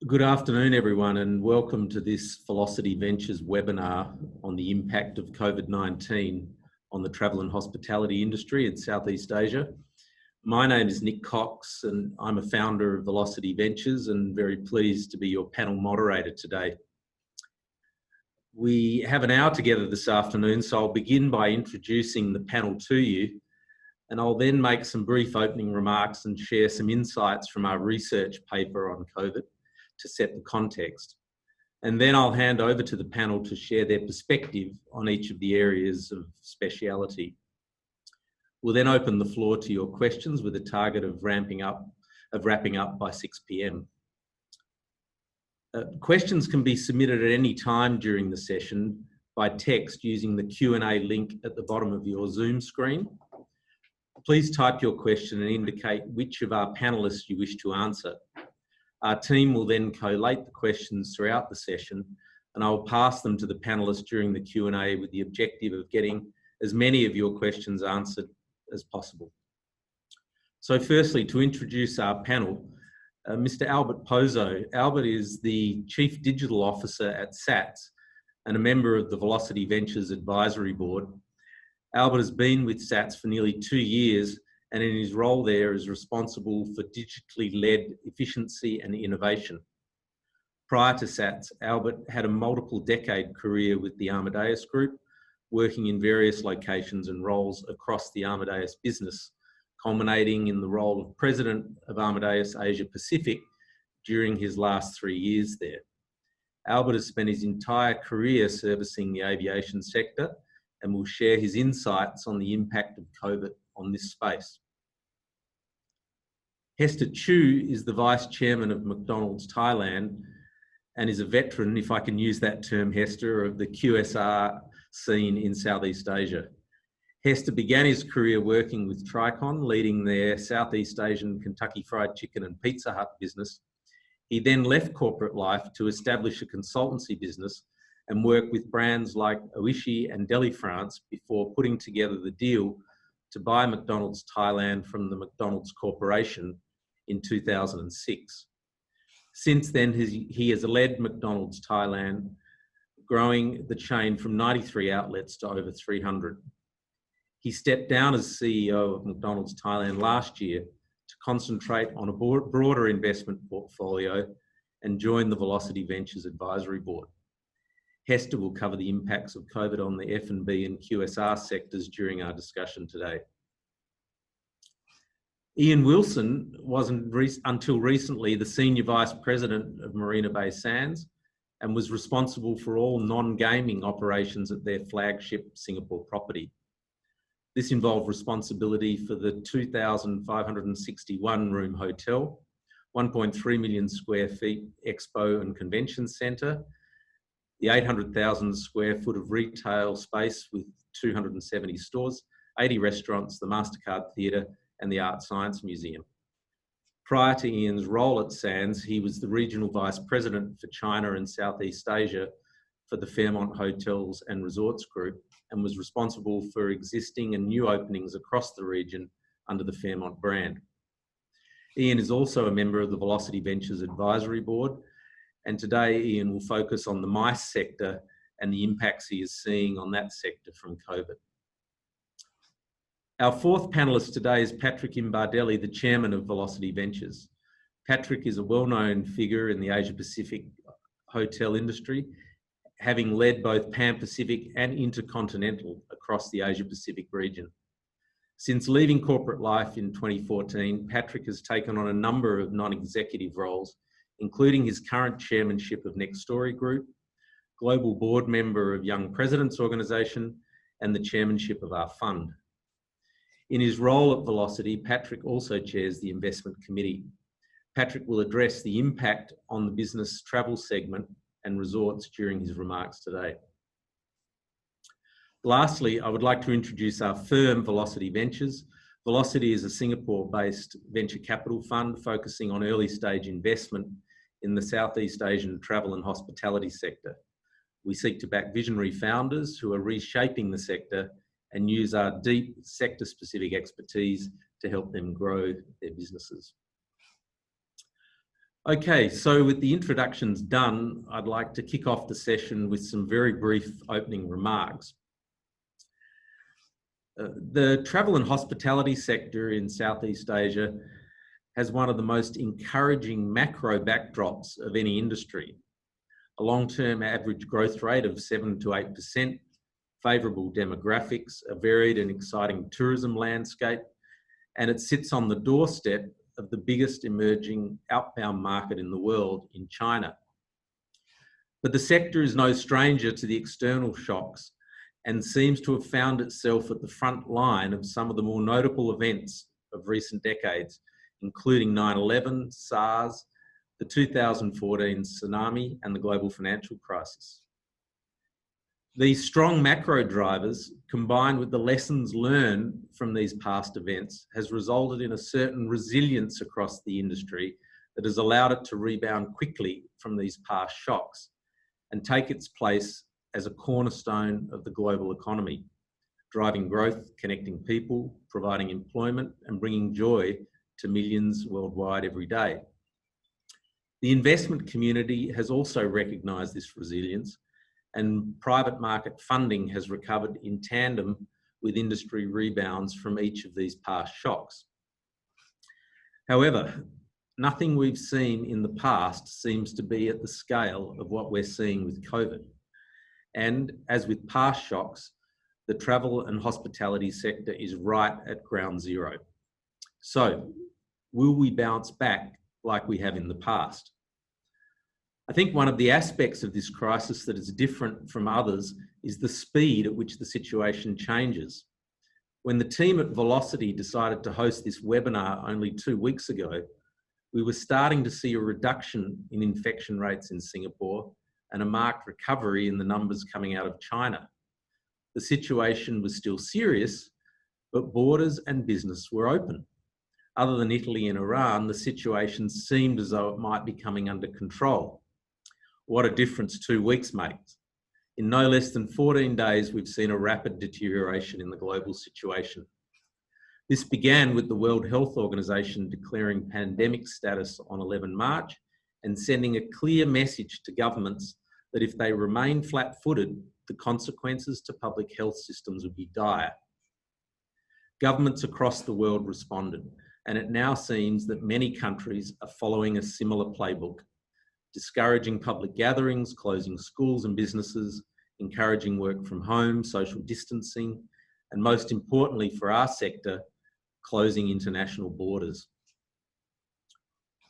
Good afternoon, everyone, and welcome to this Velocity Ventures webinar on the impact of COVID-19 on the travel and hospitality industry in Southeast Asia. My name is Nick Cox, and I'm a founder of Velocity Ventures and very pleased to be your panel moderator today. We have an hour together this afternoon, so I'll begin by introducing the panel to you, and I'll then make some brief opening remarks and share some insights from our research paper on COVID to set the context. And then I'll hand over to the panel to share their perspective on each of the areas of speciality. We'll then open the floor to your questions with a target of wrapping up by 6 p.m. Questions can be submitted at any time during the session by text using the Q&A link at the bottom of your Zoom screen. Please type your question and indicate which of our panelists you wish to answer. Our team will then collate the questions throughout the session, and I will pass them to the panelists during the Q&A with the objective of getting as many of your questions answered as possible. So firstly, to introduce our panel, Mr. Albert Pozo. Albert is the Chief Digital Officer at SATS and a member of the Velocity Ventures Advisory Board. Albert has been with SATS for nearly 2 years, and in his role there is responsible for digitally led efficiency and innovation. Prior to SATS, Albert had a multiple decade career with the Amadeus Group, working in various locations and roles across the Amadeus business, culminating in the role of President of Amadeus Asia Pacific during his last 3 years there. Albert has spent his entire career servicing the aviation sector and will share his insights on the impact of COVID on this space. Hester Chew is the Vice Chairman of McDonald's Thailand and is a veteran, if I can use that term, Hester, of the QSR scene in Southeast Asia. Hester began his career working with Tricon, leading their Southeast Asian Kentucky Fried Chicken and Pizza Hut business. He then left corporate life to establish a consultancy business and work with brands like Oishi and Deli France before putting together the deal to buy McDonald's Thailand from the McDonald's Corporation in 2006. Since then, he has led McDonald's Thailand, growing the chain from 93 outlets to over 300. He stepped down as CEO of McDonald's Thailand last year to concentrate on a broader investment portfolio and join the Velocity Ventures Advisory Board. Hester will cover the impacts of COVID on the F&B and QSR sectors during our discussion today. Ian Wilson was until recently the Senior Vice President of Marina Bay Sands and was responsible for all non-gaming operations at their flagship Singapore property. This involved responsibility for the 2,561 room hotel, 1.3 million square feet expo and convention centre, the 800,000 square foot of retail space with 270 stores, 80 restaurants, the MasterCard Theatre, and the Art Science Museum. Prior to Ian's role at Sands, he was the Regional Vice President for China and Southeast Asia for the Fairmont Hotels and Resorts Group and was responsible for existing and new openings across the region under the Fairmont brand. Ian is also a member of the Velocity Ventures Advisory Board, and today Ian will focus on the MICE sector and the impacts he is seeing on that sector from COVID. Our fourth panellist today is Patrick Imbardelli, the Chairman of Velocity Ventures. Patrick is a well-known figure in the Asia-Pacific hotel industry, having led both Pan-Pacific and Intercontinental across the Asia-Pacific region. Since leaving corporate life in 2014, Patrick has taken on a number of non-executive roles, including his current chairmanship of Next Story Group, global board member of Young Presidents Organisation, and the chairmanship of our fund. In his role at Velocity, Patrick also chairs the investment committee. Patrick will address the impact on the business travel segment and resorts during his remarks today. Lastly, I would like to introduce our firm, Velocity Ventures. Velocity is a Singapore-based venture capital fund focusing on early stage investment in the Southeast Asian travel and hospitality sector. We seek to back visionary founders who are reshaping the sector and use our deep sector-specific expertise to help them grow their businesses. Okay, so with the introductions done, I'd like to kick off the session with some very brief opening remarks. The travel and hospitality sector in Southeast Asia has one of the most encouraging macro backdrops of any industry. A long-term average growth rate of 7 to 8%, favourable demographics, a varied and exciting tourism landscape, and it sits on the doorstep of the biggest emerging outbound market in the world, in China. But the sector is no stranger to the external shocks and seems to have found itself at the front line of some of the more notable events of recent decades, including 9/11, SARS, the 2014 tsunami, and the global financial crisis. These strong macro drivers, combined with the lessons learned from these past events, has resulted in a certain resilience across the industry that has allowed it to rebound quickly from these past shocks and take its place as a cornerstone of the global economy, driving growth, connecting people, providing employment, and bringing joy to millions worldwide every day. The investment community has also recognised this resilience, and private market funding has recovered in tandem with industry rebounds from each of these past shocks. However, nothing we've seen in the past seems to be at the scale of what we're seeing with COVID. And as with past shocks, the travel and hospitality sector is right at ground zero. So, will we bounce back like we have in the past? I think one of the aspects of this crisis that is different from others is the speed at which the situation changes. When the team at Velocity decided to host this webinar only 2 weeks ago, we were starting to see a reduction in infection rates in Singapore and a marked recovery in the numbers coming out of China. The situation was still serious, but borders and business were open. Other than Italy and Iran, the situation seemed as though it might be coming under control. What a difference 2 weeks makes. In no less than 14 days, we've seen a rapid deterioration in the global situation. This began with the World Health Organization declaring pandemic status on 11 March and sending a clear message to governments that if they remain flat-footed, the consequences to public health systems would be dire. Governments across the world responded, and it now seems that many countries are following a similar playbook, discouraging public gatherings, closing schools and businesses, encouraging work from home, social distancing, and most importantly for our sector, closing international borders.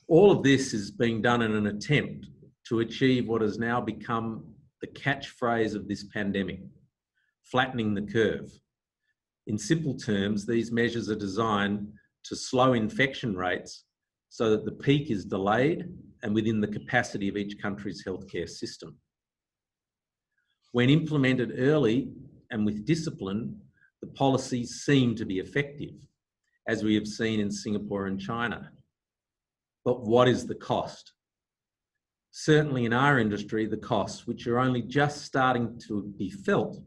All of this is being done in an attempt to achieve what has now become the catchphrase of this pandemic, flattening the curve. In simple terms, these measures are designed to slow infection rates so that the peak is delayed and within the capacity of each country's healthcare system. When implemented early and with discipline, the policies seem to be effective, as we have seen in Singapore and China. But what is the cost? Certainly in our industry, the costs, which are only just starting to be felt,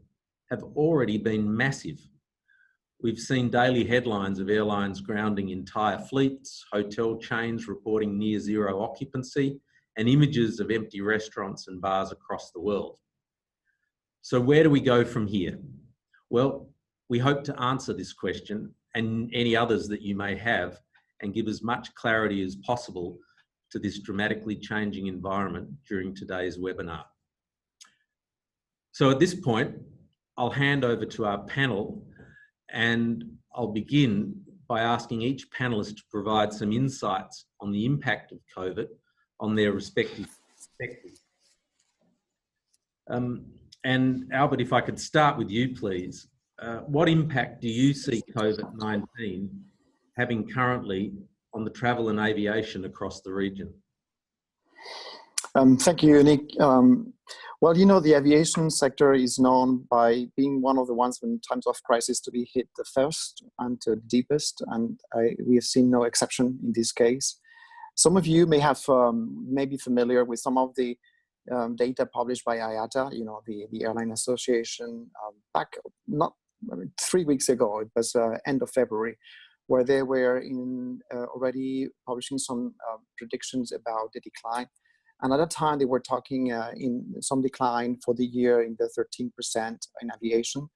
have already been massive. We've seen daily headlines of airlines grounding entire fleets, hotel chains reporting near zero occupancy, and images of empty restaurants and bars across the world. So where do we go from here? Well, we hope to answer this question and any others that you may have and give as much clarity as possible to this dramatically changing environment during today's webinar. So at this point, I'll hand over to our panel, and I'll begin by asking each panelist to provide some insights on the impact of COVID on their respective perspectives. And Albert, if I could start with you, please. What impact do you see COVID-19 having currently on the travel and aviation across the region? Thank you, Nick. Well, you know, the aviation sector is known by being one of the ones in times of crisis to be hit the first and the deepest, and we have seen no exception in this case. Some of you may have may be familiar with some of the data published by IATA, you know, the Airline Association, back 3 weeks ago. It was end of February, where they were already publishing some predictions about the decline. And at that time, they were talking in some decline for the year in the 13% in aviation.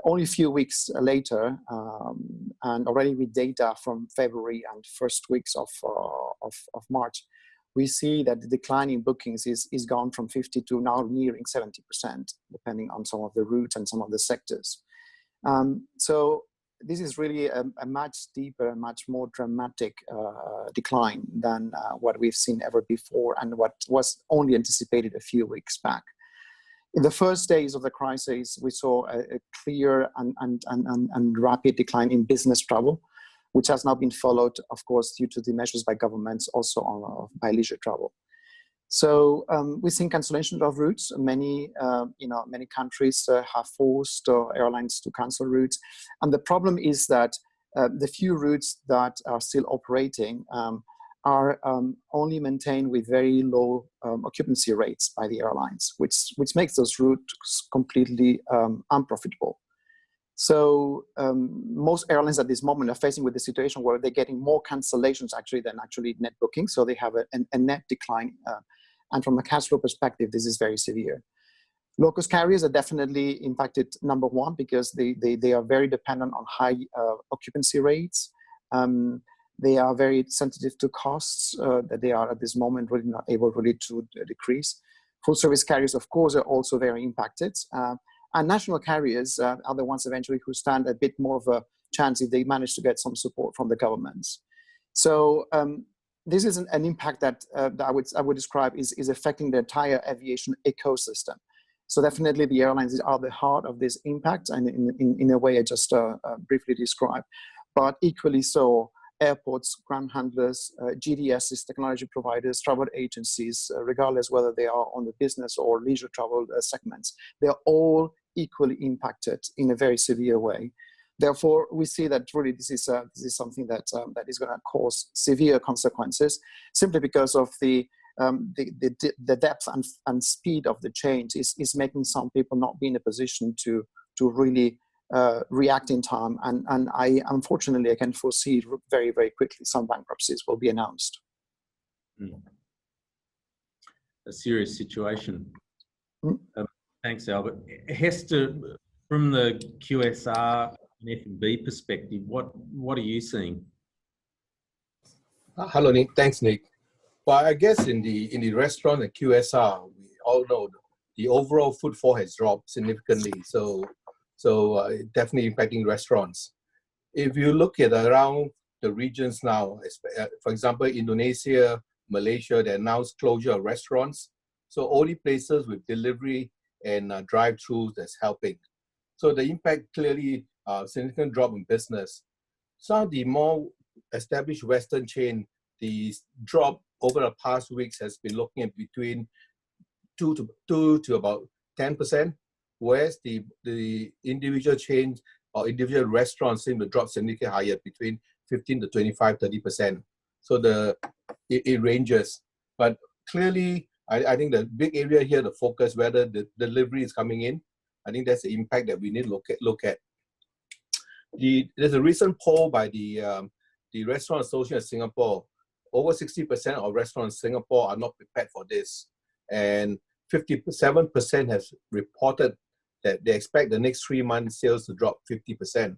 Only a few weeks later, and already with data from February and first weeks of March, we see that the decline in bookings is gone from 50 to now nearing 70%, depending on some of the routes and some of the sectors. So this is really a much deeper and much more dramatic decline than what we've seen ever before and what was only anticipated a few weeks back. In the first days of the crisis, we saw a clear and rapid decline in business travel, which has now been followed, of course, due to the measures by governments, also by leisure travel. So we've seen cancellation of routes. Many countries have forced airlines to cancel routes, and the problem is that the few routes that are still operating are only maintained with very low occupancy rates by the airlines, which makes those routes completely unprofitable. So most airlines at this moment are facing with the situation where they're getting more cancellations than net bookings. So they have a net decline. And from a cash flow perspective, this is very severe. Low-cost carriers are definitely impacted, number one, because they are very dependent on high occupancy rates. They are very sensitive to costs that they are at this moment really not able really to decrease. Full-service carriers, of course, are also very impacted. And national carriers are the ones eventually who stand a bit more of a chance if they manage to get some support from the governments. So this is an impact that I would describe is affecting the entire aviation ecosystem. So definitely the airlines are the heart of this impact, and in a way I just briefly described. But equally so, airports, ground handlers, GDSs, technology providers, travel agencies, regardless whether they are on the business or leisure travel segments, they're all equally impacted in a very severe way. Therefore, we see that really this is something that is going to cause severe consequences, simply because of the depth and speed of the change is making some people not be in a position to really react in time. And unfortunately, I can foresee very, very quickly some bankruptcies will be announced. A serious situation. Thanks, Albert. Hester, from the QSR and F&B perspective, what are you seeing? Hello, Nick. Thanks, Nick. Well, I guess in the restaurant and QSR, we all know the overall footfall has dropped significantly. So definitely impacting restaurants. If you look at around the regions now, for example, Indonesia, Malaysia, they announced closure of restaurants. So only places with delivery and drive-throughs that's helping. So the impact clearly significant drop in business. Some of the more established Western chain, the drop over the past weeks has been looking at between 2 to about 10%, whereas the individual chains or individual restaurants seem to drop significantly higher, between 15 to 25, 30%. So it ranges. But clearly, I think the big area here, the focus, whether the delivery is coming in, I think that's the impact that we need to look at. There's a recent poll by the Restaurant Association of Singapore. Over 60% of restaurants in Singapore are not prepared for this. And 57% has reported that they expect the next 3 months sales to drop 50%.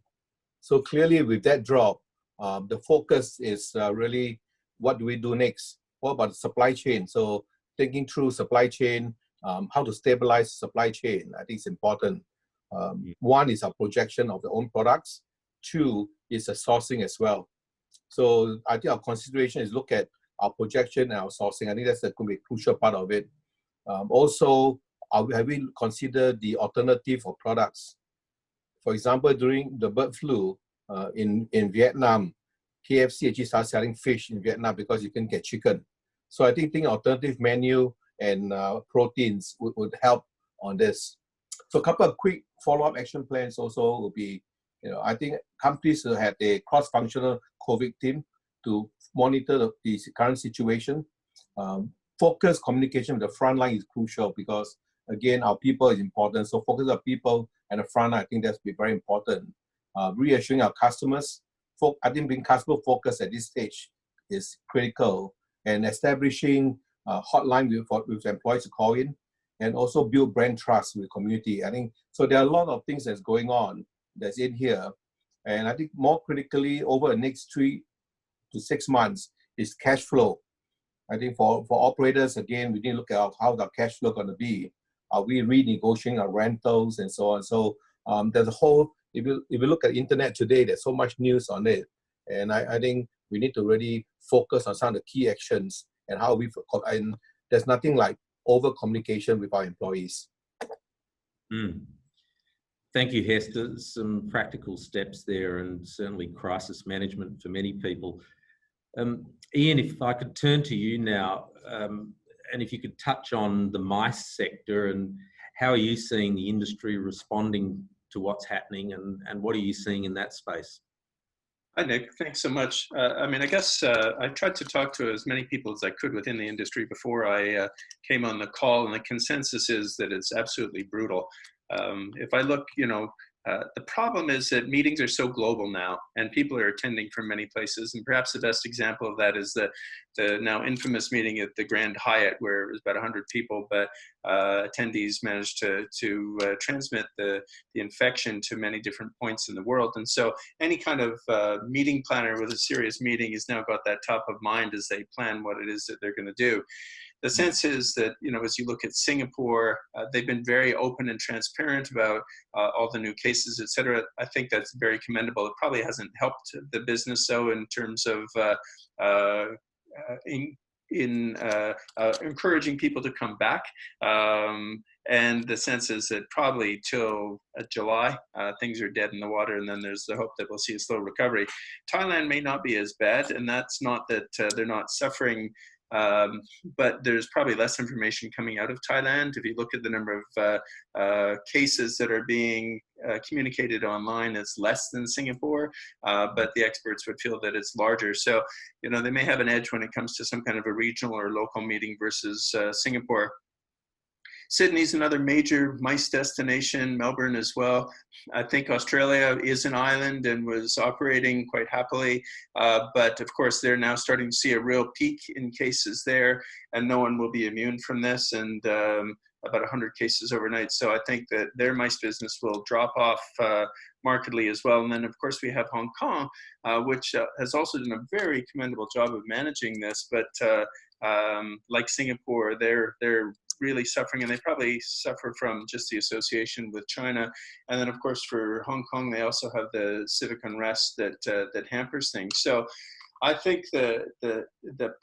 So clearly with that drop, the focus is really, what do we do next? What about the supply chain? So thinking through supply chain, how to stabilize supply chain, I think it's important. One is our projection of the own products. 2 is the sourcing as well. So I think our consideration is look at our projection and our sourcing. I think that's going to be a crucial part of it. Also, have we considered the alternative of products? For example, during the bird flu in Vietnam, KFC actually started selling fish in Vietnam because you can get chicken. So I think alternative menu and proteins would help on this. So a couple of quick follow-up action plans also will be, I think companies will have a cross-functional COVID team to monitor the current situation. Focused communication with the front line is crucial because, again, our people is important. So focus on people and the front line, I think that's be very important. Reassuring our customers, I think being customer focused at this stage is critical, and establishing a hotline with employees to call in, and also build brand trust with community. I think so. There are a lot of things that's going on that's in here, and I think more critically over the next 3 to 6 months is cash flow. I think for operators, again, we need to look at how the cash flow going to be. Are we renegotiating our rentals and so on? So there's a whole, if you look at the internet today, there's so much news on it. And I think we need to really focus on some of the key actions and how and there's nothing like over communication with our employees. Thank you, Hester. Some practical steps there, and certainly crisis management for many people. Ian, if I could turn to you now, and if you could touch on the MICE sector, and how are you seeing the industry responding to what's happening, and what are you seeing in that space? Hi, Nick. Thanks so much. I mean, I guess I tried to talk to as many people as I could within the industry before I came on the call, and the consensus is that it's absolutely brutal. If I look, the problem is that meetings are so global now, and people are attending from many places. And perhaps the best example of that is the now infamous meeting at the Grand Hyatt, where it was about 100 people, but attendees managed to transmit the infection to many different points in the world. And so any kind of meeting planner with a serious meeting has now got that top of mind as they plan what it is that they're going to do. The sense is that, as you look at Singapore, they've been very open and transparent about all the new cases, et cetera. I think that's very commendable. It probably hasn't helped the business, though, in terms of encouraging people to come back. And the sense is that probably till July, things are dead in the water, and then there's the hope that we'll see a slow recovery. Thailand may not be as bad, and that's not that they're not suffering, but there's probably less information coming out of Thailand. If you look at the number of cases that are being communicated online, it's less than Singapore, but the experts would feel that it's larger. So, they may have an edge when it comes to some kind of a regional or local meeting versus Singapore. Sydney's another major MICE destination, Melbourne as well. I think Australia is an island and was operating quite happily, but of course they're now starting to see a real peak in cases there, and no one will be immune from this, and about 100 cases overnight. So I think that their MICE business will drop off markedly as well. And then of course we have Hong Kong, which has also done a very commendable job of managing this, but like Singapore, they're really suffering, and they probably suffer from just the association with China. And then of course for Hong Kong, they also have the civic unrest that hampers things. So I think the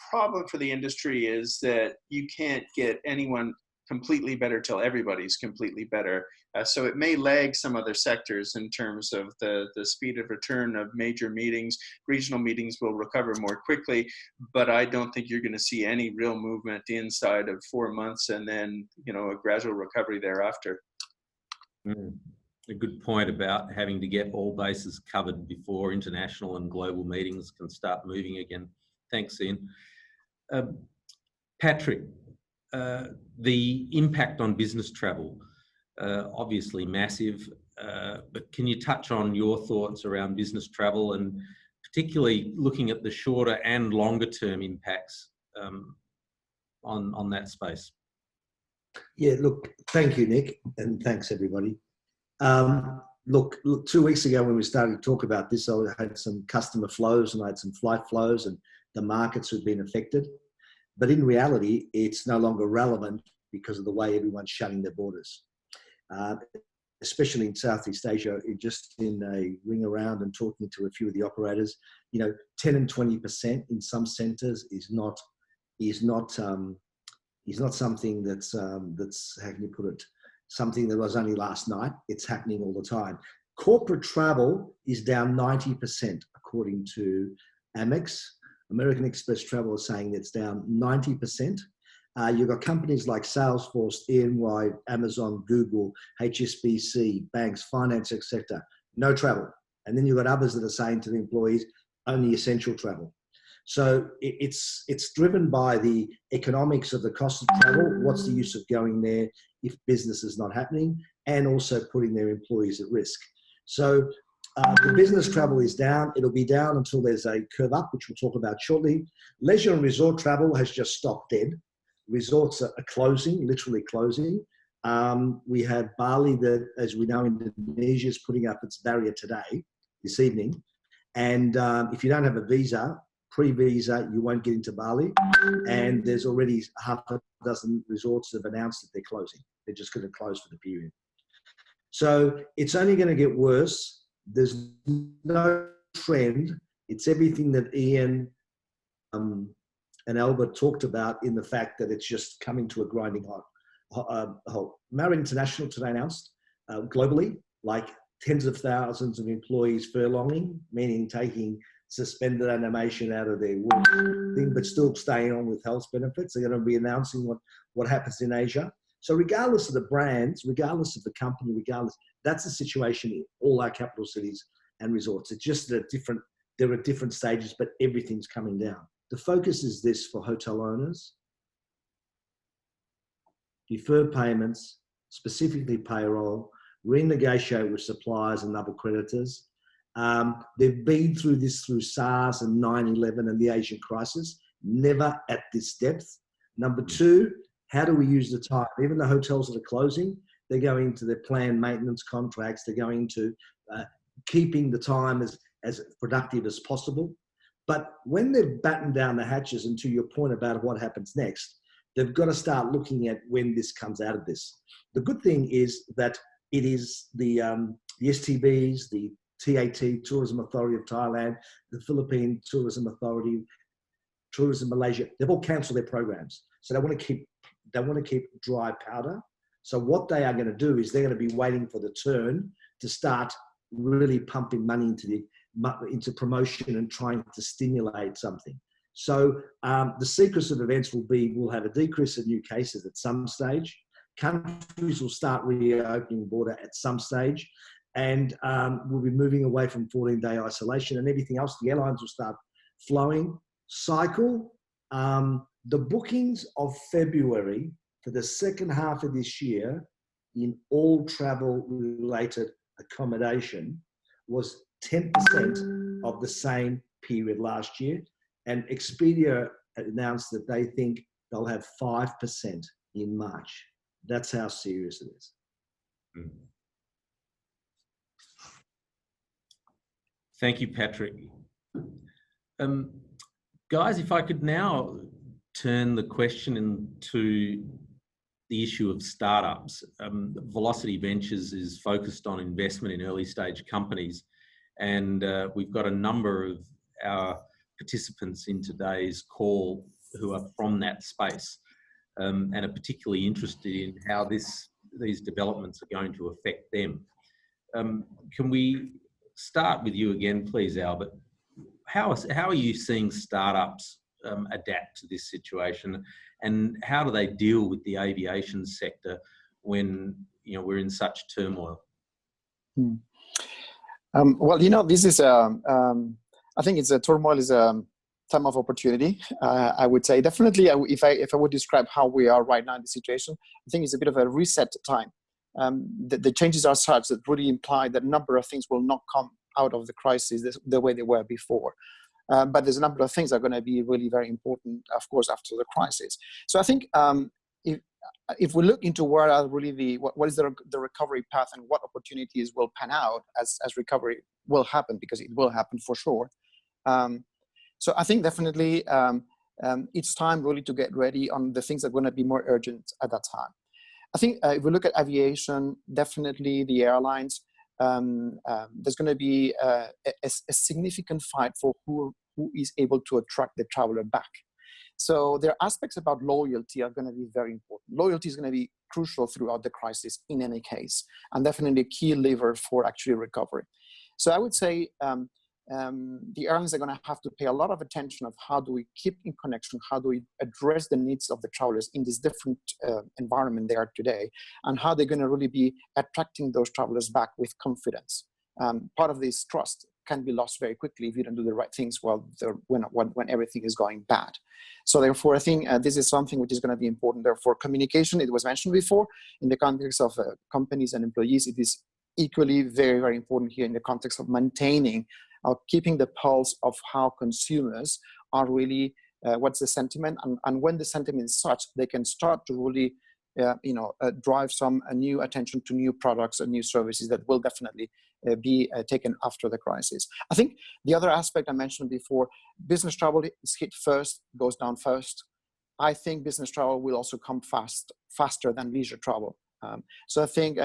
problem for the industry is that you can't get anyone completely better till everybody's completely better. So it may lag some other sectors in terms of the speed of return of major meetings. Regional meetings will recover more quickly, but I don't think you're going to see any real movement inside of 4 months, and then a gradual recovery thereafter. A good point about having to get all bases covered before international and global meetings can start moving again. Thanks, Ian. Patrick, the impact on business travel, obviously massive, but can you touch on your thoughts around business travel, and particularly looking at the shorter and longer term impacts on that space? Yeah, look, thank you, Nick, and thanks everybody. Look, 2 weeks ago when we started to talk about this, I had some customer flows and I had some flight flows, and the markets had been affected. But in reality, it's no longer relevant because of the way everyone's shutting their borders. Especially in Southeast Asia, just in a ring around and talking to a few of the operators, 10 and 20% in some centres is not something that's how can you put it? Something that was only last night. It's happening all the time. Corporate travel is down 90% according to Amex. American Express Travel is saying it's down 90%. You've got companies like Salesforce, EY, Amazon, Google, HSBC, banks, finance, etc. No travel. And then you've got others that are saying to the employees, only essential travel. So it's driven by the economics of the cost of travel. What's the use of going there if business is not happening, and also putting their employees at risk. So The business travel is down. It'll be down until there's a curve up, which we'll talk about shortly. Leisure and resort travel has just stopped dead. Resorts are closing, literally closing. We have Bali that, as we know, Indonesia is putting up its barrier today, this evening. And if you don't have a visa, pre-visa, you won't get into Bali. And there's already half a dozen resorts that have announced that they're closing. They're just going to close for the period. So it's only going to get worse. There's no trend. It's everything that Ian and Albert talked about, in the fact that it's just coming to a grinding halt. Marriott International today announced globally, like tens of thousands of employees furloughing, meaning taking suspended animation out of their work thing, but still staying on with health benefits. They're going to be announcing what happens in Asia. So regardless of the brands, regardless of the company, that's the situation in all our capital cities and resorts. It's just that there are different stages, but everything's coming down. The focus is this for hotel owners: defer payments, specifically payroll, renegotiate with suppliers and other creditors. They've been through this through SARS and 9/11 and the Asian crisis, never at this depth. Number two, how do we use the time? Even the hotels that are closing, they're going into their planned maintenance contracts. They're going to keeping the time as productive as possible. But when they've battened down the hatches, and to your point about what happens next, they've got to start looking at when this comes out of this. The good thing is that it is the STBs, the TAT, Tourism Authority of Thailand, the Philippine Tourism Authority, Tourism Malaysia, they've all cancelled their programs. So they want to keep dry powder. So what they are going to do is they're going to be waiting for the turn to start really pumping money into promotion and trying to stimulate something. So the sequence of events will be, we'll have a decrease in new cases at some stage. Countries will start reopening border at some stage. And we'll be moving away from 14-day isolation and everything else. The airlines will start flowing. Cycle. The bookings of February for the second half of this year in all travel-related accommodation was 10% of the same period last year. And Expedia announced that they think they'll have 5% in March. That's how serious it is. Mm. Thank you, Patrick. Guys, if I could now turn the question into the issue of startups. Velocity Ventures is focused on investment in early stage companies, and we've got a number of our participants in today's call who are from that space and are particularly interested in how these developments are going to affect them. Can we start with you again, please, Albert? How are you seeing startups adapt to this situation, and how do they deal with the aviation sector when we're in such turmoil? Well, this is I think it's a turmoil is a time of opportunity. I would say definitely. If I would describe how we are right now in the situation, I think it's a bit of a reset time. The changes are such that really imply that a number of things will not come out of the crisis the way they were before. But there's a number of things that are going to be really very important, of course, after the crisis. So I think if we look into where are really what is the recovery path and what opportunities will pan out as recovery will happen, because it will happen for sure. So I think definitely it's time really to get ready on the things that are going to be more urgent at that time. I think if we look at aviation, definitely the airlines, there's going to be a significant fight for who is able to attract the traveler back. So there are aspects about loyalty are going to be very important. Loyalty is going to be crucial throughout the crisis in any case, and definitely a key lever for actually recovery. So I would say the airlines are going to have to pay a lot of attention of how do we keep in connection, how do we address the needs of the travelers in this different environment they are today, and how they're going to really be attracting those travelers back with confidence. Part of this trust can be lost very quickly if you don't do the right things when everything is going bad. So therefore, I think this is something which is going to be important. Therefore, communication, it was mentioned before, in the context of companies and employees, it is equally very, very important here in the context of maintaining or keeping the pulse of how consumers are really, what's the sentiment, and when the sentiment is such, they can start to really drive some new attention to new products and new services that will definitely be taken after the crisis. I think the other aspect I mentioned before, business travel is hit first, goes down first. I think business travel will also come faster than leisure travel. So I think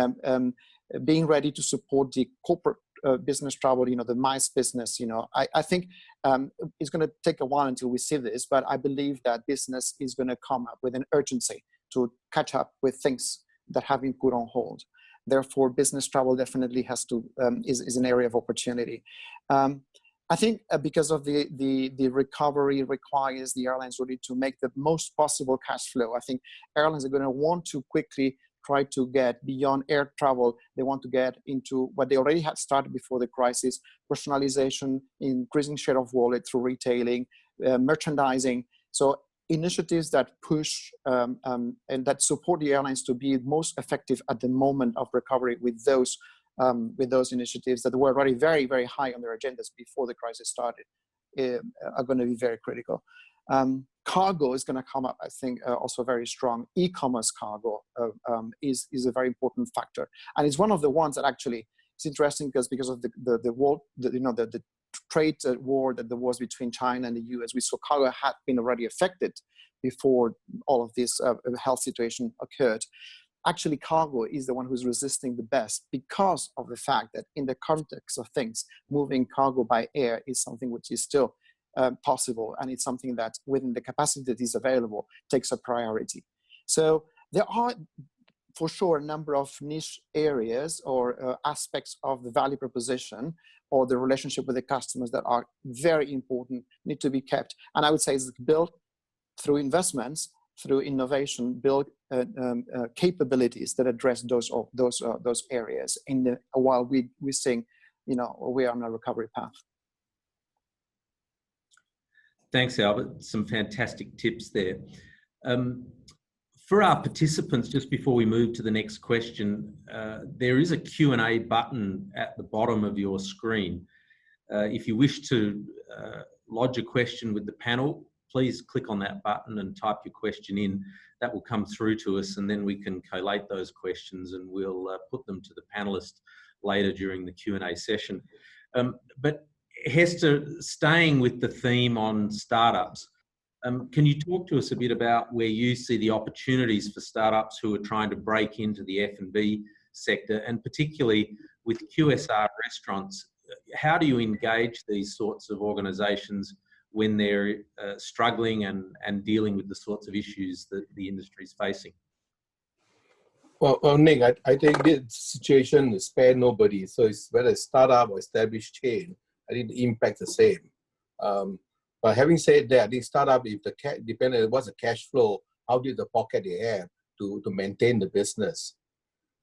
being ready to support the corporate business travel, the MICE business, I think it's going to take a while until we see this, but I believe that business is going to come up with an urgency to catch up with things that have been put on hold. Therefore, business travel definitely has to is an area of opportunity. I think because of the recovery requires the airlines really to make the most possible cash flow. I think airlines are going to want to quickly try to get beyond air travel. They want to get into what they already had started before the crisis: personalization, increasing share of wallet through retailing, merchandising. So initiatives that push and that support the airlines to be most effective at the moment of recovery with those initiatives that were already very, very high on their agendas before the crisis started are going to be very critical. Cargo is going to come up, I think, also very strong. E-commerce cargo is a very important factor, and it's one of the ones that actually it's interesting because of the trade war that there was between China and the US. We saw cargo had been already affected before all of this health situation occurred. Actually, cargo is the one who's resisting the best because of the fact that in the context of things, moving cargo by air is something which is still possible, and it's something that within the capacity that is available takes a priority. So there are for sure a number of niche areas or aspects of the value proposition or the relationship with the customers that are very important, need to be kept. And I would say it's built through investments, through innovation, build capabilities that address those areas while we're seeing, we are on a recovery path. Thanks, Albert. Some fantastic tips there. For our participants, just before we move to the next question, there is a Q&A button at the bottom of your screen. If you wish to lodge a question with the panel, please click on that button and type your question in. That will come through to us, and then we can collate those questions and we'll put them to the panelists later during the Q&A session. But Hester, staying with the theme on startups, can you talk to us a bit about where you see the opportunities for startups who are trying to break into the F&B sector, and particularly with QSR restaurants? How do you engage these sorts of organisations when they're struggling and dealing with the sorts of issues that the industry is facing? Well, Nick, I think this situation is spare nobody. So it's whether it's startup or established chain, I think the impact is the same. But having said that, I think startup, if the depending on what's the cash flow, how did the pocket they have to maintain the business.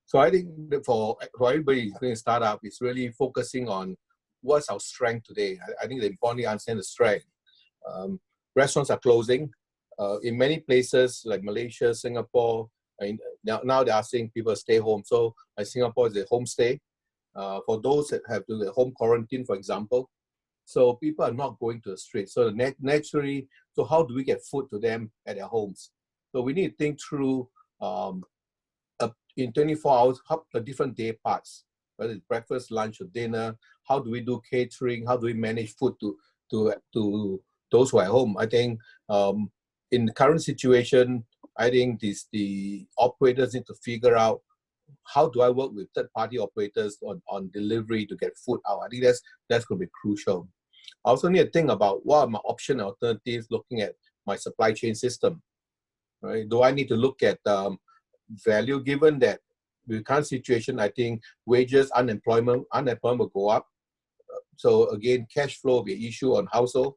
So I think that for everybody doing startup, it's really focusing on what's our strength today. I think the important to understand the strength. Restaurants are closing. In many places like Malaysia, Singapore, now they are seeing people stay home. So Singapore is a homestay. For those that have to do home quarantine, for example. So people are not going to the street. So naturally, so how do we get food to them at their homes? So we need to think through in 24 hours, how the different day parts, whether it's breakfast, lunch, or dinner. How do we do catering? How do we manage food to those who are at home? I think in the current situation, I think the operators need to figure out how do I work with third-party operators on delivery to get food out. I think that's going to be crucial. I also need to think about what are my option alternatives looking at my supply chain system. Right? Do I need to look at value, given that with the current situation, I think wages, unemployment will go up. So again, cash flow will be an issue on household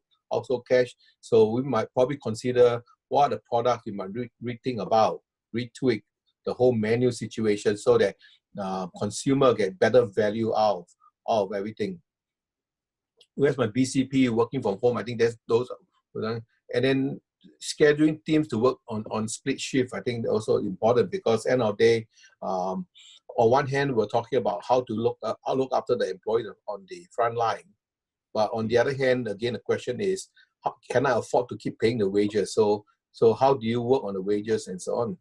cash. So we might probably consider what are the products we might rethink about, retweak the whole menu situation so that consumer get better value out of everything. Where's my BCP working from home? I think those, and then scheduling teams to work on split shift. I think also important because end of the day, on one hand, we're talking about how to look after the employees on the front line. But on the other hand, again, the question is, can I afford to keep paying the wages? So how do you work on the wages and so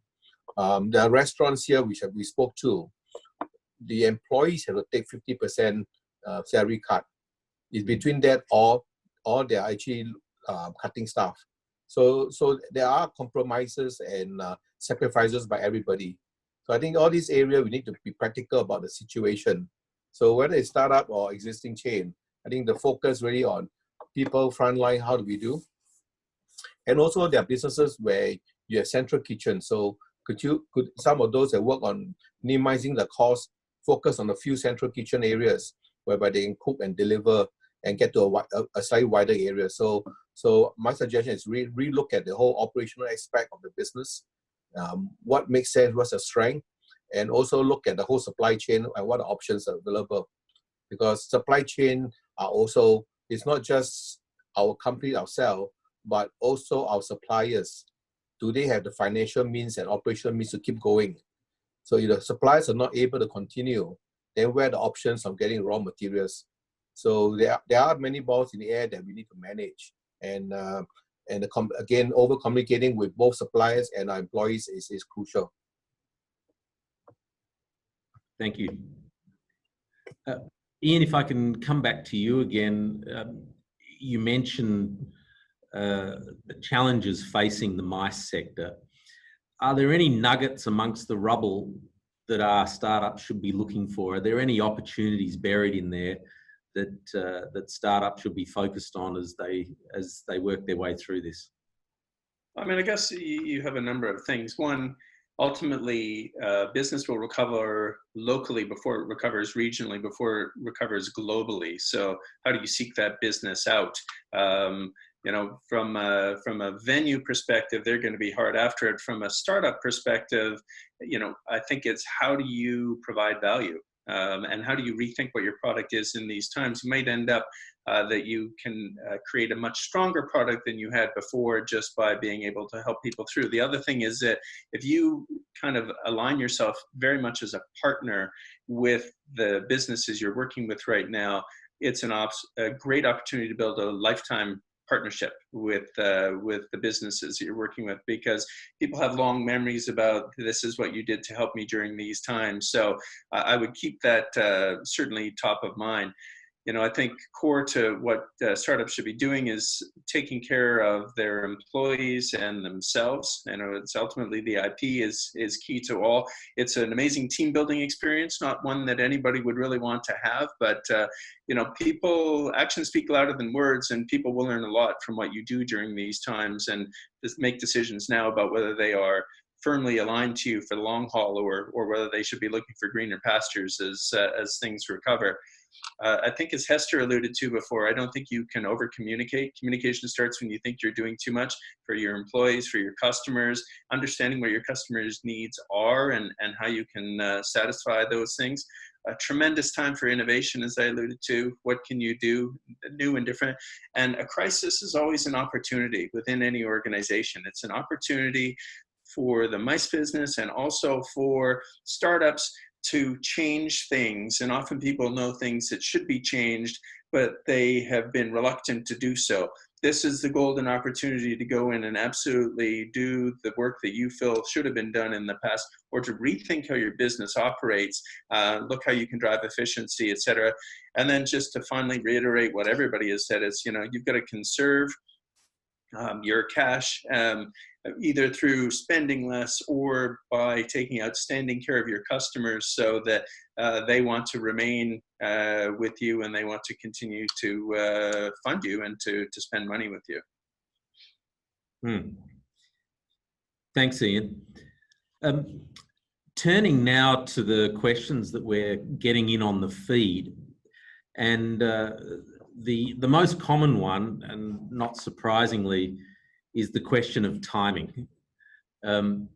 on? There are restaurants here which we spoke to. The employees have to take 50% salary cut. It's between that or they're actually cutting staff. So there are compromises and sacrifices by everybody. So I think all these areas we need to be practical about the situation. So whether it's startup or existing chain, I think the focus really on people, frontline, how do we do? And also there are businesses where you have central kitchen. So could some of those that work on minimizing the cost focus on a few central kitchen areas whereby they can cook and deliver and get to a slightly wider area. So my suggestion is re-look at the whole operational aspect of the business. What makes sense, what's the strength, and also look at the whole supply chain and what options are available. Because supply chain are also, it's not just our company ourselves, but also our suppliers. Do they have the financial means and operational means to keep going? So if the suppliers are not able to continue, then where are the options of getting raw materials? So there are many balls in the air that we need to manage. And again, over communicating with both suppliers and our employees is crucial. Thank you. Ian, if I can come back to you again, you mentioned the challenges facing the mice sector. Are there any nuggets amongst the rubble that our startups should be looking for? Are there any opportunities buried in there that startups should be focused on as they work their way through this? I mean, I guess you have a number of things. One, ultimately, business will recover locally before it recovers regionally, before it recovers globally. So how do you seek that business out? You know, from a venue perspective, they're going to be hard after it. From a startup perspective, you know, I think it's how do you provide value? And how do you rethink what your product is in these times? You might end up that you can create a much stronger product than you had before just by being able to help people through. The other thing is that if you kind of align yourself very much as a partner with the businesses you're working with right now, it's a great opportunity to build a lifetime partnership with the businesses that you're working with, because people have long memories about this is what you did to help me during these times. So I would keep that certainly top of mind. You know, I think core to what startups should be doing is taking care of their employees and themselves. You know, it's ultimately the IP is key to all. It's an amazing team building experience, not one that anybody would really want to have, but you know, actions speak louder than words, and people will learn a lot from what you do during these times, and just make decisions now about whether they are firmly aligned to you for the long haul, or whether they should be looking for greener pastures as things recover. I think, as Hester alluded to before, I don't think you can over communicate. Communication starts when you think you're doing too much for your employees, for your customers, understanding what your customers' needs are and how you can satisfy those things. A tremendous time for innovation, as I alluded to. What can you do new and different? And a crisis is always an opportunity within any organization. It's an opportunity for the mice business and also for startups to change things. And often people know things that should be changed, but they have been reluctant to do so. This is the golden opportunity to go in and absolutely do the work that you feel should have been done in the past, or to rethink how your business operates, look how you can drive efficiency, et cetera. And then just to finally reiterate what everybody has said, is, you know, you've got to conserve your cash, either through spending less or by taking outstanding care of your customers, so that they want to remain with you and they want to continue to fund you and to spend money with you. Thanks, Ian. Turning now to the questions that we're getting in on the feed, and the most common one, and not surprisingly, is the question of timing. And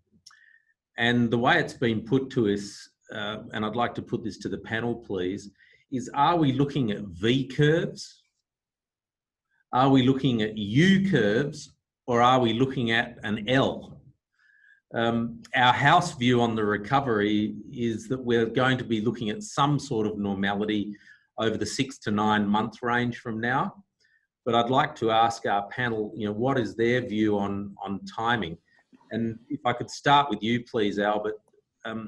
the way it's been put to us, and I'd like to put this to the panel, please, is: are we looking at V curves? Are we looking at U curves? Or are we looking at an L? Our house view on the recovery is that we're going to be looking at some sort of normality over the 6 to 9 month range from now. But I'd like to ask our panel, what is their view on timing? And if I could start with you, please, Albert,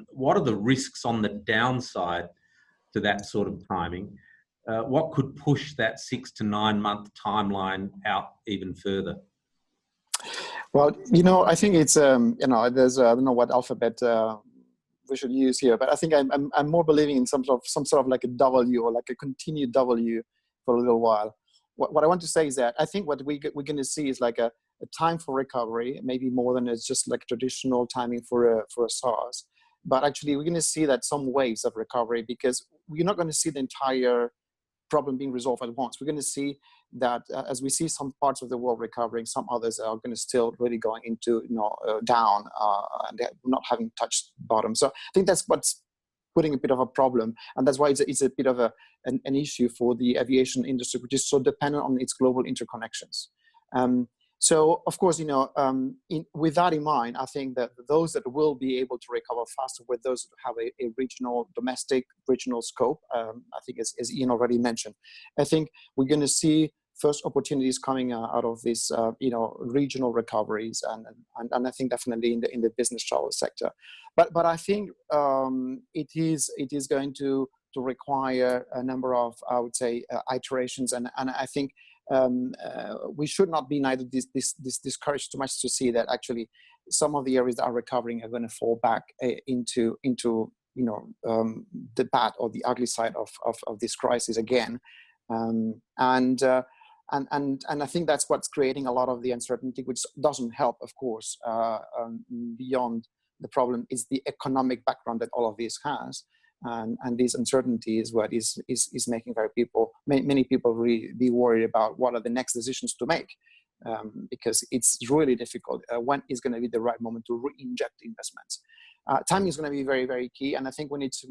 what are the risks on the downside to that sort of timing? What could push that 6 to 9 month timeline out even further? Well, I think it's, there's, I don't know what alphabet we should use here, but I think I'm more believing in some sort of like a W, or like a continued W for a little while. What I want to say is that I think what we're going to see is like a time for recovery, maybe more than it's just like traditional timing for a SARS. But actually, we're going to see that some waves of recovery, because we're not going to see the entire problem being resolved at once. We're going to see that as we see some parts of the world recovering, some others are going to still really going into down and they're not having touched bottom. So I think that's what's putting a bit of a problem, and that's why it's a bit of an issue for the aviation industry, which is so dependent on its global interconnections. So of course, with that in mind, I think that those that will be able to recover faster were those that have a domestic regional scope. I think as Ian already mentioned, I think we're going to see first opportunities coming out of this, regional recoveries, and I think definitely in the business travel sector. But I think it is going to require a number of, I would say, iterations, and I think we should not be neither discouraged too much to see that actually some of the areas that are recovering are going to fall back into the bad or the ugly side of this crisis again, and I think that's what's creating a lot of the uncertainty, which doesn't help, of course. Beyond the problem is the economic background that all of this has. And this uncertainty is what is making many people really be worried about what are the next decisions to make, because it's really difficult. When is going to be the right moment to re-inject investments? Timing is going to be very, very key, and I think we need to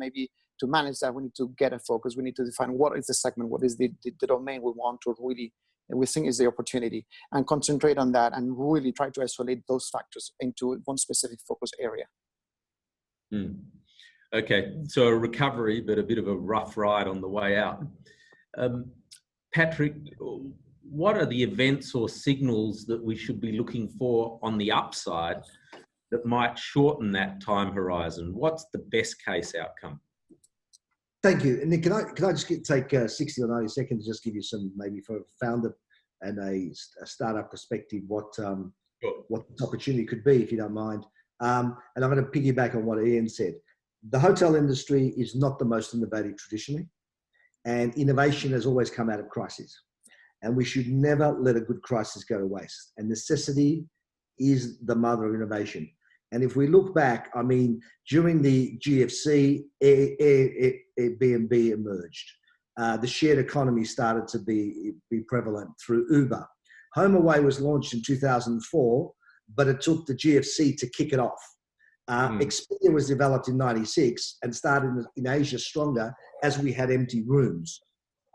manage that. We need to get a focus. We need to define what is the segment, what is the domain we want to really, we think is the opportunity, and concentrate on that and really try to isolate those factors into one specific focus area. Okay, so a recovery, but a bit of a rough ride on the way out. Patrick, what are the events or signals that we should be looking for on the upside that might shorten that time horizon? What's the best case outcome? Thank you. And Nick, can I just take 60 or 90 seconds to just give you some, maybe for a founder and a startup perspective, what this opportunity could be, if you don't mind. And I'm going to piggyback on what Ian said. The hotel industry is not the most innovative traditionally, and innovation has always come out of crisis. And we should never let a good crisis go to waste. And necessity is the mother of innovation. And if we look back, I mean, during the GFC, Airbnb emerged. The shared economy started to be prevalent through Uber. HomeAway was launched in 2004, but it took the GFC to kick it off. Expedia was developed in '96 and started in Asia stronger as we had empty rooms.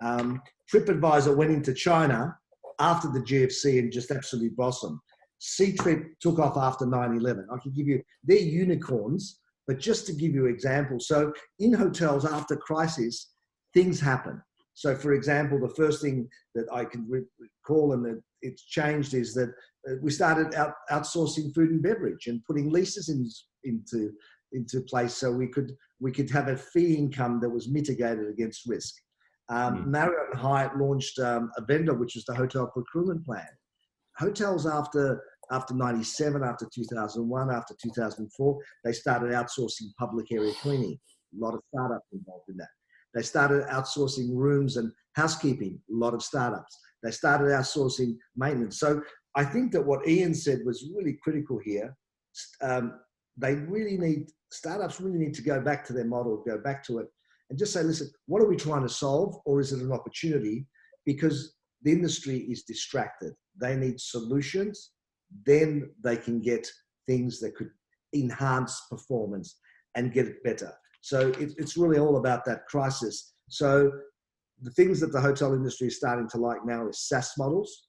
TripAdvisor went into China after the GFC and just absolutely blossomed. Ctrip took off after 9/11. I can give you, they're unicorns, but just to give you an example. So in hotels after crisis, things happen. So for example, the first thing that I can recall and that it's changed is that we started outsourcing food and beverage and putting leases into place so we could have a fee income that was mitigated against risk. Marriott and Hyatt launched a vendor, which was the hotel procurement plan. Hotels after 97, after 2001, after 2004, they started outsourcing public area cleaning. A lot of startups involved in that. They started outsourcing rooms and housekeeping. A lot of startups. They started outsourcing maintenance. So I think that what Ian said was really critical here. Startups really need to go back to their model, go back to it, and just say, listen, what are we trying to solve, or is it an opportunity? Because the industry is distracted. They need solutions. Then they can get things that could enhance performance and get it better. So it's really all about that crisis. So the things that the hotel industry is starting to like now is SaaS models,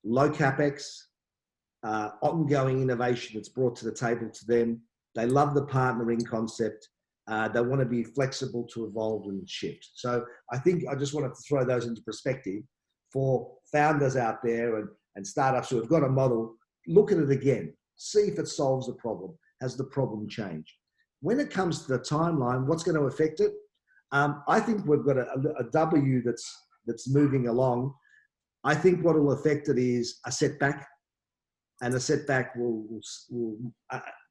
low CapEx, ongoing innovation that's brought to the table to them. They love the partnering concept. They want to be flexible to evolve and shift. So I think I just wanted to throw those into perspective for founders out there and startups who have got a model. Look at it again. See if it solves a problem. Has the problem changed? When it comes to the timeline, what's going to affect it? I think we've got a W that's moving along. I think what will affect it is a setback, and a setback will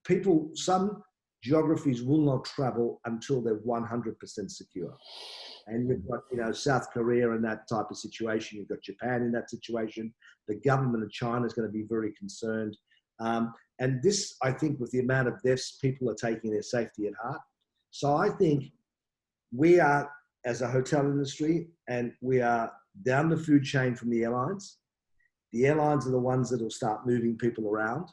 people, some geographies will not travel until they're 100% secure. And you've got, South Korea in that type of situation. You've got Japan in that situation. The government of China is going to be very concerned. And this, I think, with the amount of deaths, people are taking their safety at heart. So I think we are, as a hotel industry, and we are down the food chain from the airlines. The airlines are the ones that will start moving people around.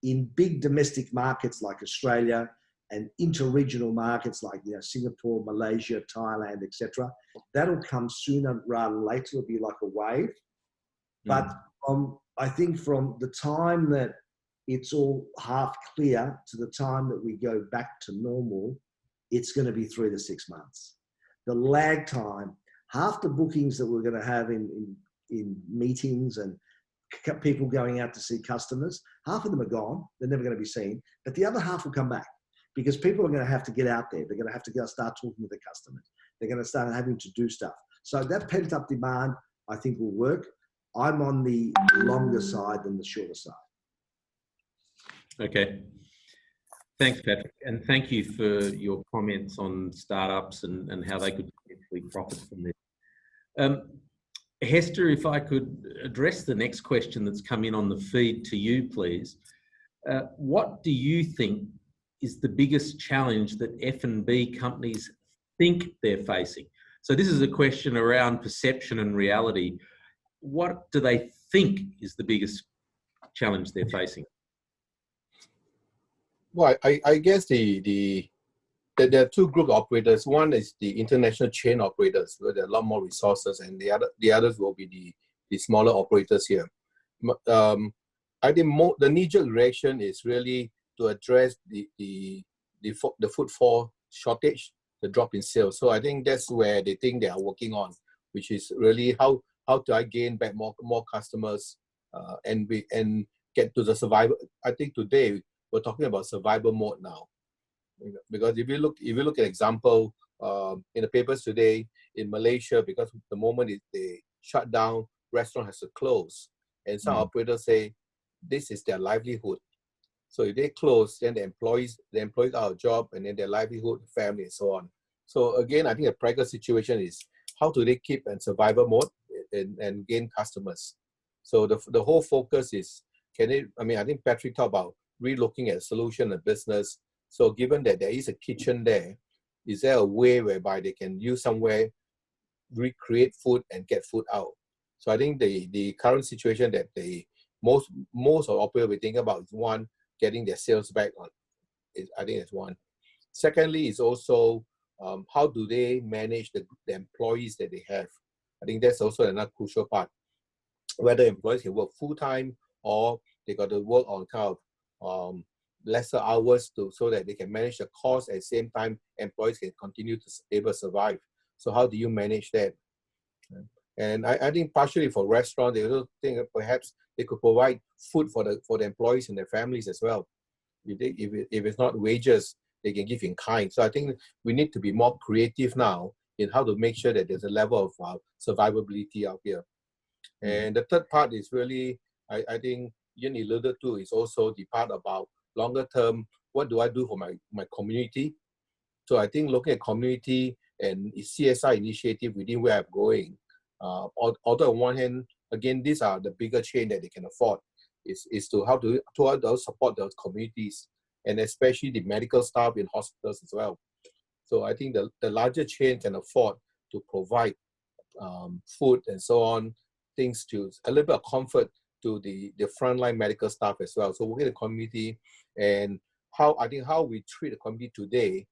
In big domestic markets like Australia and interregional markets like Singapore, Malaysia, Thailand, etc., that'll come sooner rather than later. It'll be like a wave. But I think from the time that it's all half clear to the time that we go back to normal, it's going to be 3 to 6 months. The lag time, half the bookings that we're going to have in meetings and people going out to see customers, half of them are gone. They're never going to be seen. But the other half will come back because people are going to have to get out there. They're going to have to start talking to the customers. They're going to start having to do stuff. So that pent-up demand, I think, will work. I'm on the longer side than the shorter side. Okay. Thanks, Patrick. And thank you for your comments on startups and how they could potentially profit from this. Hester, if I could address the next question that's come in on the feed to you, please. What do you think is the biggest challenge that F&B companies think they're facing? So this is a question around perception and reality. What do they think is the biggest challenge they're facing? Well, I guess there are two group of operators. One is the international chain operators, where there are a lot more resources, and the others will be the smaller operators here. I think the knee-jerk reaction is really to address the footfall shortage, the drop in sales. So I think that's where they think they are working on, which is really how do I gain back more customers and get to the survival. I think today we're talking about survival mode now. Because if you look at example in the papers today in Malaysia, because the moment they shut down, restaurant has to close, and some operators say this is their livelihood. So if they close, then the employees out of job, and then their livelihood, family, and so on. So again, I think a practical situation is how do they keep in survival mode and gain customers. So the whole focus is I think Patrick talked about relooking at solution and business. So given that there is a kitchen there, is there a way whereby they can use somewhere, recreate food and get food out? So I think the current situation that most of operators will think about is, one, getting their sales back on. I think that's one. Secondly, is also how do they manage the employees that they have? I think that's also another crucial part. Whether employees can work full-time or they got to work on kind of lesser hours so that they can manage the cost at the same time employees can continue to able to survive. So how do you manage that? And I think partially for restaurants, they also think that perhaps they could provide food for the employees and their families as well. If it's not wages, they can give in kind. So I think we need to be more creative now in how to make sure that there's a level of survivability out here. And the third part is really, I think Ian alluded to, is also the part about longer term, what do I do for my community? So I think looking at community and CSR initiative within where I'm going, although on one hand, again, these are the bigger chain that they can afford, is to how to support those communities, and especially the medical staff in hospitals as well. So I think the larger chain can afford to provide food and so on, things to a little bit of comfort to the frontline medical staff as well. So working in the community, and how we treat the community today,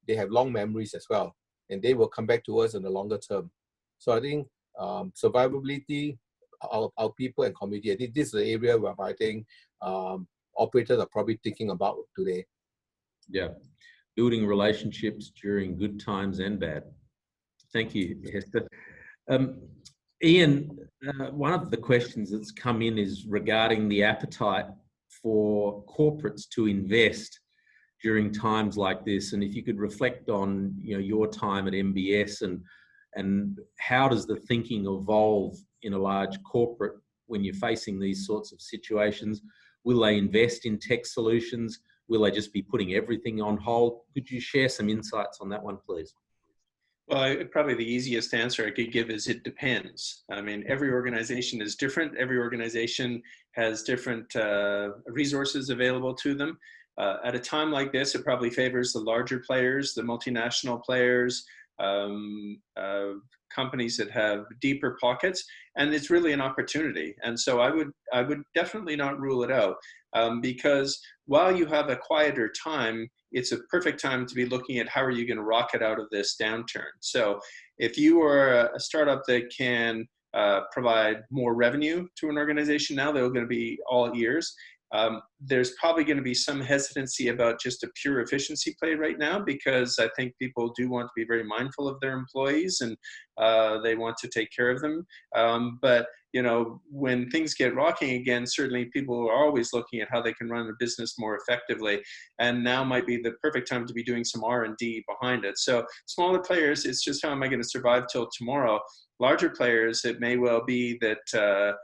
they have long memories as well, and they will come back to us in the longer term. So I think survivability, our people and community. I think this is the area where I think operators are probably thinking about today. Yeah, building relationships during good times and bad. Thank you, Hester. Ian, one of the questions that's come in is regarding the appetite for corporates to invest during times like this, and if you could reflect on your time at MBS and how does the thinking evolve in a large corporate when you're facing these sorts of situations? Will they invest in tech solutions? Will they just be putting everything on hold? Could you share some insights on that one, please? Well, probably the easiest answer I could give is it depends. I mean, every organization is different. Every organization has different resources available to them. At a time like this, it probably favors the larger players, the multinational players, companies that have deeper pockets, and it's really an opportunity. And so I would definitely not rule it out, because while you have a quieter time, it's a perfect time to be looking at how are you going to rocket out of this downturn. So if you are a startup that can provide more revenue to an organization now, they're going to be all ears. There's probably going to be some hesitancy about just a pure efficiency play right now, because I think people do want to be very mindful of their employees and they want to take care of them. But when things get rocking again, certainly people are always looking at how they can run a business more effectively. And now might be the perfect time to be doing some R&D behind it. So smaller players, it's just how am I going to survive till tomorrow? Larger players, it may well be that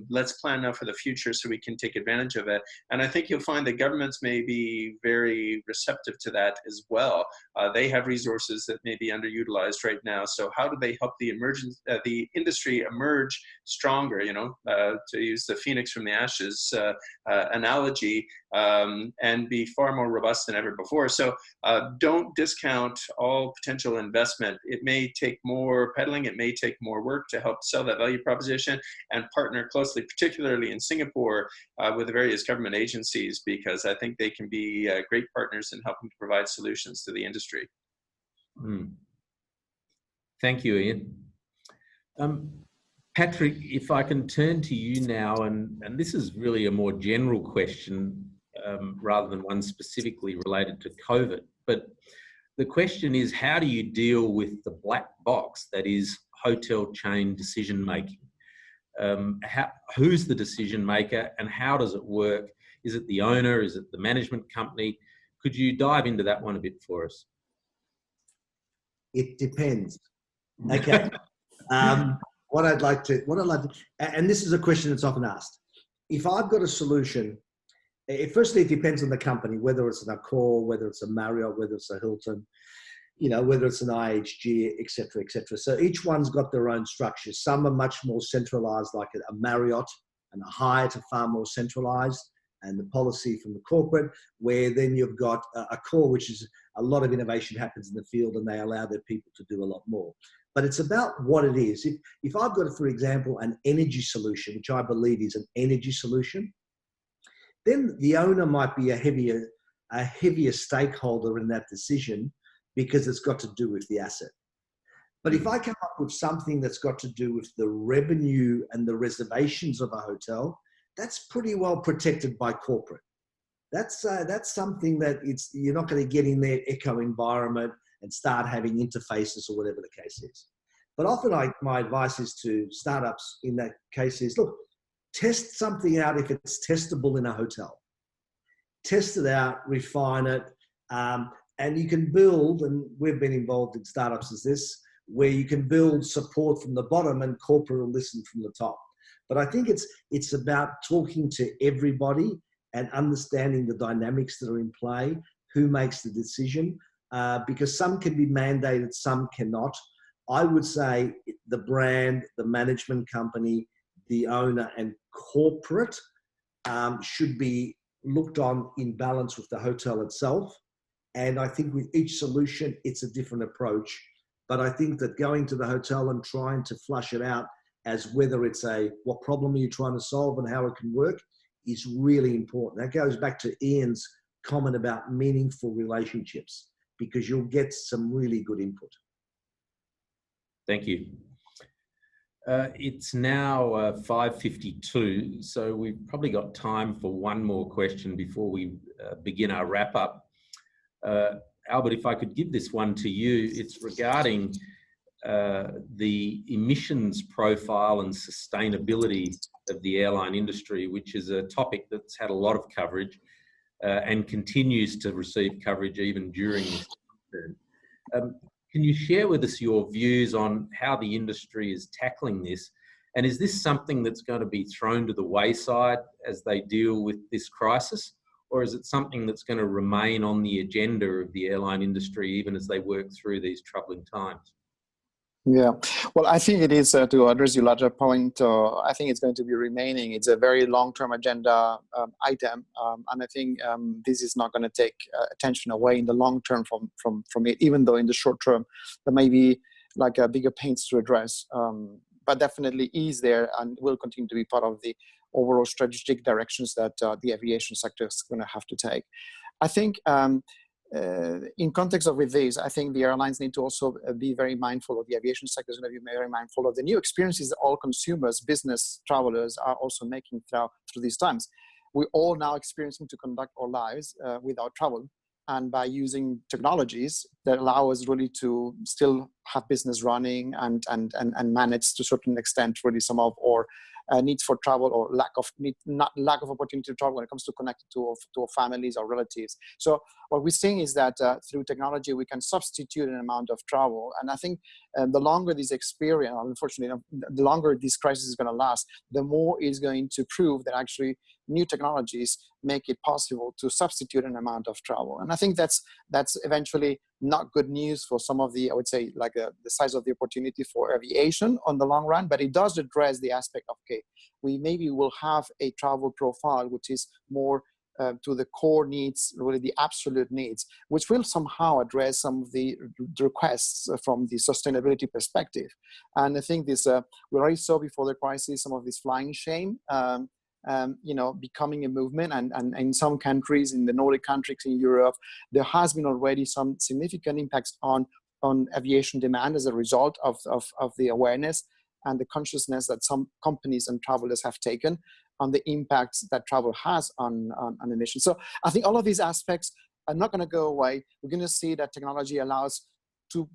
let's plan now for the future so we can take advantage of it. And I think you'll find that governments may be very receptive to that as well. They have resources that may be underutilized right now. So how do they help the industry emerge stronger, to use the phoenix from the ashes analogy, and be far more robust than ever before. So don't discount all potential investment. It may take more peddling, it may take more work to help sell that value proposition, and partner closely, particularly in Singapore, with the various government agencies, because I think they can be great partners in helping to provide solutions to the industry. Thank you, Ian. Patrick, if I can turn to you now, and this is really a more general question rather than one specifically related to COVID, but the question is, how do you deal with the black box that is hotel chain decision making? Who's the decision maker and how does it work? Is it the owner? Is it the management company? Could you dive into that one a bit for us? It depends. Okay. What I'd like to, and this is a question that's often asked. If I've got a solution, firstly, it depends on the company, whether it's an Accor, whether it's a Marriott, whether it's a Hilton, whether it's an IHG, et cetera, et cetera. So each one's got their own structure. Some are much more centralized, like a Marriott, and a Hyatt are far more centralized, and the policy from the corporate, where then you've got a Accor, which is a lot of innovation happens in the field and they allow their people to do a lot more. But it's about what it is. If I've got, for example, an energy solution, which I believe is an energy solution, then the owner might be a heavier stakeholder in that decision because it's got to do with the asset. But if I come up with something that's got to do with the revenue and the reservations of a hotel, that's pretty well protected by corporate. That's something that you're not going to get in their echo environment and start having interfaces or whatever the case is. But often my advice is to startups in that case is, look, test something out if it's testable in a hotel. Test it out, refine it, and you can build, and we've been involved in startups as this, where you can build support from the bottom and corporate will listen from the top. But I think it's about talking to everybody and understanding the dynamics that are in play, who makes the decision, because some can be mandated, some cannot. I would say the brand, the management company, the owner and corporate should be looked on in balance with the hotel itself. And I think with each solution, it's a different approach. But I think that going to the hotel and trying to flush it out as whether it's what problem are you trying to solve and how it can work is really important. That goes back to Ian's comment about meaningful relationships, because you'll get some really good input. Thank you. It's now 5:52, so we've probably got time for one more question before we begin our wrap-up. Albert, if I could give this one to you, it's regarding the emissions profile and sustainability of the airline industry, which is a topic that's had a lot of coverage and continues to receive coverage even during this term. Can you share with us your views on how the industry is tackling this? And is this something that's going to be thrown to the wayside as they deal with this crisis? Or is it something that's going to remain on the agenda of the airline industry even as they work through these troubling times? Yeah, well, I think it is, to address your larger point, I think it's going to be remaining. It's a very long-term agenda item, and I think this is not going to take attention away in the long term from it, even though in the short term there may be like bigger pains to address, but definitely is there and will continue to be part of the overall strategic directions that the aviation sector is going to have to take. I think in context of with this, I think the airlines need to also be very mindful of the aviation sector is going to be very mindful of the new experiences that all consumers, business travelers are also making through these times. We're all now experiencing to conduct our lives without travel, and by using technologies that allow us really to still have business running and manage to a certain extent really some of our needs for travel or lack of opportunity to travel when it comes to connecting to our families or relatives. So what we're seeing is that through technology we can substitute an amount of travel, and I think the longer this experience, unfortunately, the longer this crisis is going to last, the more is going to prove that actually new technologies make it possible to substitute an amount of travel. And I think that's eventually not good news for some of the, I would say, like the size of the opportunity for aviation on the long run, but it does address the aspect of, okay, we maybe will have a travel profile which is more to the core needs, really the absolute needs, which will somehow address some of the requests from the sustainability perspective. And I think this, we already saw before the crisis some of this flying shame, becoming a movement, and in some countries, in the Nordic countries in Europe, there has been already some significant impacts on aviation demand as a result of the awareness and the consciousness that some companies and travelers have taken on the impacts that travel has on emissions. So I think all of these aspects are not going to go away. We're going to see that technology allows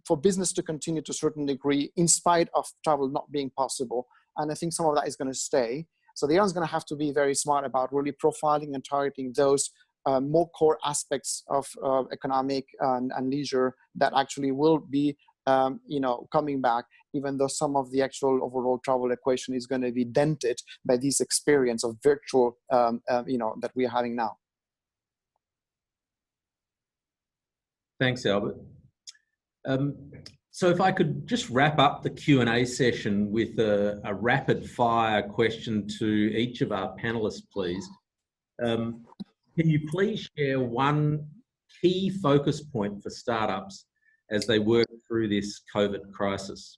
for business to continue to a certain degree in spite of travel not being possible. And I think some of that is going to stay. So the airline's going to have to be very smart about really profiling and targeting those more core aspects of economic and leisure that actually will be coming back, even though some of the actual overall travel equation is going to be dented by this experience of virtual, that we are having now. Thanks, Albert. So if I could just wrap up the Q&A session with a rapid fire question to each of our panelists, please. Can you please share one key focus point for startups as they work through this COVID crisis?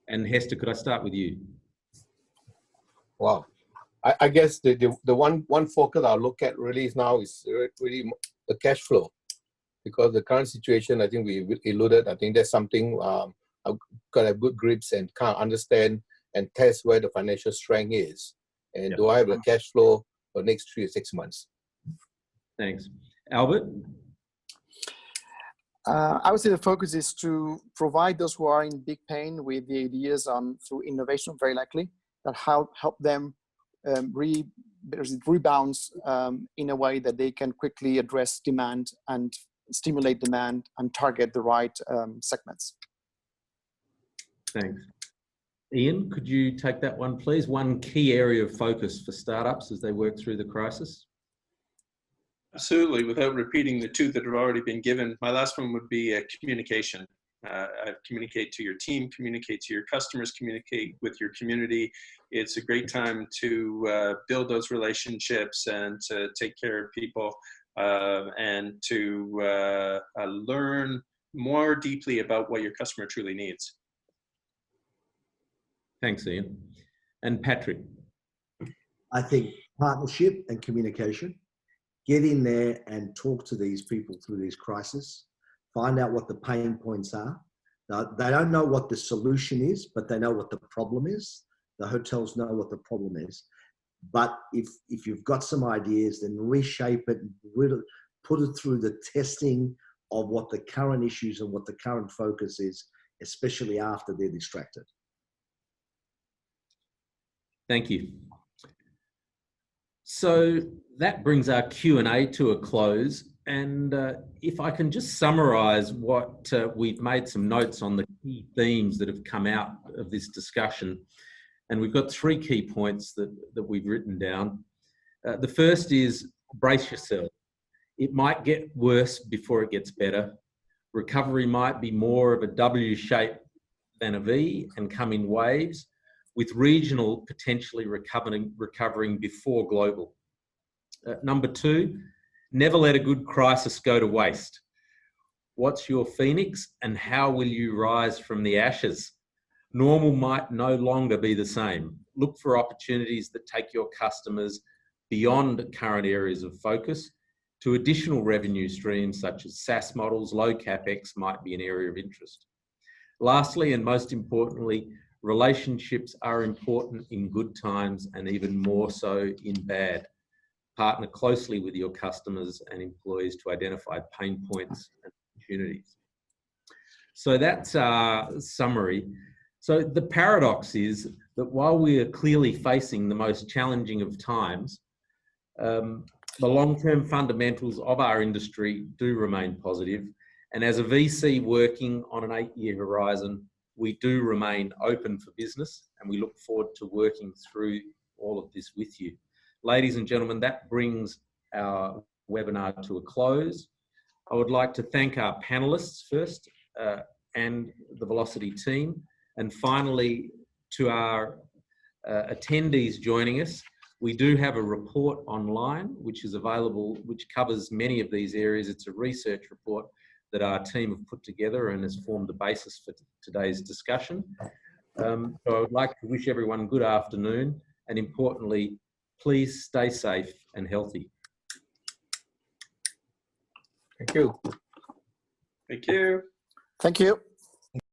And Hester, could I start with you? Wow. I guess the one focus I'll look at really now is really the cash flow. Because the current situation, I think we alluded, I think that's something I've got to have good grips and kind of understand and test where the financial strength is. And do I have the cash flow for the next 3 to 6 months? Thanks. Albert? I would say the focus is to provide those who are in big pain with the ideas through innovation, very likely, that help them rebounds in a way that they can quickly address demand and stimulate demand and target the right segments. Thanks. Ian, could you take that one, please? One key area of focus for startups as they work through the crisis? Absolutely. Without repeating the two that have already been given, my last one would be communication. Communicate to your team, communicate to your customers, communicate with your community. It's a great time to build those relationships and to take care of people and to learn more deeply about what your customer truly needs. Thanks, Ian. And Patrick? I think partnership and communication. Get in there and talk to these people through this crisis. Find out what the pain points are. Now, they don't know what the solution is, but they know what the problem is. The hotels know what the problem is. But if you've got some ideas, then reshape it, put it through the testing of what the current issues and what the current focus is, especially after they're distracted. Thank you. So that brings our Q&A to a close. And if I can just summarise what we've made some notes on the key themes that have come out of this discussion. And we've got 3 key points that we've written down. The first is brace yourself. It might get worse before it gets better. Recovery might be more of a W shape than a V and come in waves, with regional potentially recovering before global. Number 2, never let a good crisis go to waste. What's your phoenix and how will you rise from the ashes? Normal might no longer be the same. Look for opportunities that take your customers beyond current areas of focus to additional revenue streams such as SaaS models. Low CapEx might be an area of interest. Lastly, and most importantly, relationships are important in good times and even more so in bad. Partner closely with your customers and employees to identify pain points and opportunities. So that's our summary. So the paradox is that while we are clearly facing the most challenging of times, the long-term fundamentals of our industry do remain positive. And as a VC working on an 8-year horizon, we do remain open for business and we look forward to working through all of this with you. Ladies and gentlemen, that brings our webinar to a close. I would like to thank our panelists first and the Velocity team. And finally, to our attendees joining us, we do have a report online which is available, which covers many of these areas. It's a research report that our team have put together and has formed the basis for today's discussion. So I would like to wish everyone good afternoon, and importantly, please stay safe and healthy. Thank you. Thank you. Thank you.